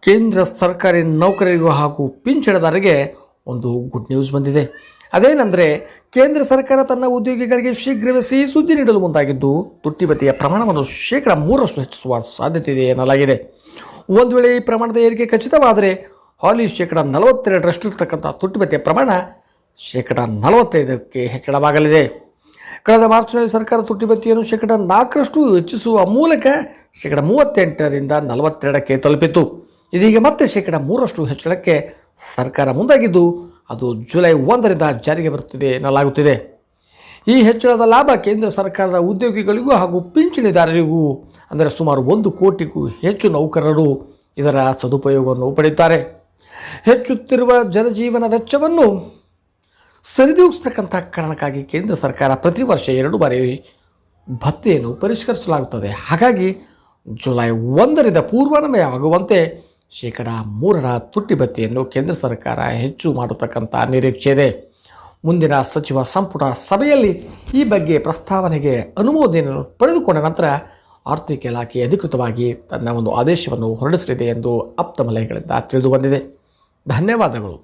ಕೇಂದ್ರ ಸರ್ಕಾರಿ ನೌಕರರಿಗೂ ಹಾಗೂ ಪಿಂಚಣಿದಾರರಿಗೆ ಒಂದು ಗುಡ್ ನ್ಯೂಸ್ ಬಂದಿದೆ. ಅದೇನೆಂದರೆ, ಕೇಂದ್ರ ಸರ್ಕಾರ ತನ್ನ ಉದ್ಯೋಗಿಗಳಿಗೆ ಶೀಘ್ರವೇ ಸಿಹಿ ಸುದ್ದಿ ನೀಡಲು ಮುಂದಾಗಿದ್ದು ತುಟ್ಟಿ ಭತ್ಯೆಯ ಪ್ರಮಾಣವನ್ನು 3% ಹೆಚ್ಚಿಸುವ ಸಾಧ್ಯತೆ ಇದೆ ಎನ್ನಲಾಗಿದೆ. ಒಂದು ವೇಳೆ ಈ ಪ್ರಮಾಣದ ಏರಿಕೆ ಖಚಿತವಾದರೆ ಹಾಲಿ 42% ಇರತಕ್ಕಂಥ ತುಟ್ಟಿ ಭತ್ಯೆಯ ಪ್ರಮಾಣ 45% ಹೆಚ್ಚಳವಾಗಲಿದೆ. ಕಳೆದ ಮಾರ್ಚ್ನಲ್ಲಿ ಸರ್ಕಾರ ತುಟ್ಟಿ ಭತ್ಯೆಯನ್ನು 4% ಹೆಚ್ಚಿಸುವ ಮೂಲಕ 38ರಿಂದ 42ಕ್ಕೆ ತಲುಪಿತ್ತು. ಇದೀಗ ಮತ್ತೆ 3% ಹೆಚ್ಚಳಕ್ಕೆ ಸರ್ಕಾರ ಮುಂದಾಗಿದ್ದು ಅದು ಜುಲೈ 1ರಿಂದ ಜಾರಿಗೆ ಬರುತ್ತಿದೆ ಎನ್ನಲಾಗುತ್ತಿದೆ. ಈ ಹೆಚ್ಚಳದ ಲಾಭ ಕೇಂದ್ರ ಸರ್ಕಾರದ ಉದ್ಯೋಗಿಗಳಿಗೂ ಹಾಗೂ ಪಿಂಚಣಿದಾರರಿಗೂ, ಅಂದರೆ ಸುಮಾರು 1 ಕೋಟಿಗೂ ಹೆಚ್ಚು ನೌಕರರು ಇದರ ಸದುಪಯೋಗವನ್ನು ಪಡೆಯುತ್ತಾರೆ. ಹೆಚ್ಚುತ್ತಿರುವ ಜನಜೀವನ ವೆಚ್ಚವನ್ನು ಸರಿದೂಗಿಸತಕ್ಕಂಥ ಕಾರಣಕ್ಕಾಗಿ ಕೇಂದ್ರ ಸರ್ಕಾರ ಪ್ರತಿ ವರ್ಷ 2 ಬಾರಿ ಭತ್ಯೆಯನ್ನು ಪರಿಷ್ಕರಿಸಲಾಗುತ್ತದೆ. ಹಾಗಾಗಿ ಜುಲೈ 1ರಿಂದ ಪೂರ್ವಾನ್ವಯವಾಗುವಂತೆ 3% ತುಟ್ಟಿ ಭತ್ಯೆಯನ್ನು ಕೇಂದ್ರ ಸರ್ಕಾರ ಹೆಚ್ಚು ಮಾಡತಕ್ಕಂಥ ನಿರೀಕ್ಷೆ ಇದೆ. ಮುಂದಿನ ಸಚಿವ ಸಂಪುಟ ಸಭೆಯಲ್ಲಿ ಈ ಬಗ್ಗೆ ಪ್ರಸ್ತಾವನೆಗೆ ಅನುಮೋದನೆಯನ್ನು ಪಡೆದುಕೊಂಡ ನಂತರ ಆರ್ಥಿಕ ಇಲಾಖೆ ಅಧಿಕೃತವಾಗಿ ತನ್ನ ಒಂದು ಆದೇಶವನ್ನು ಹೊರಡಿಸಲಿದೆ ಎಂದು ಆಪ್ತ ಮೂಲಗಳಿಂದ ತಿಳಿದು ಬಂದಿದೆ. ಧನ್ಯವಾದಗಳು.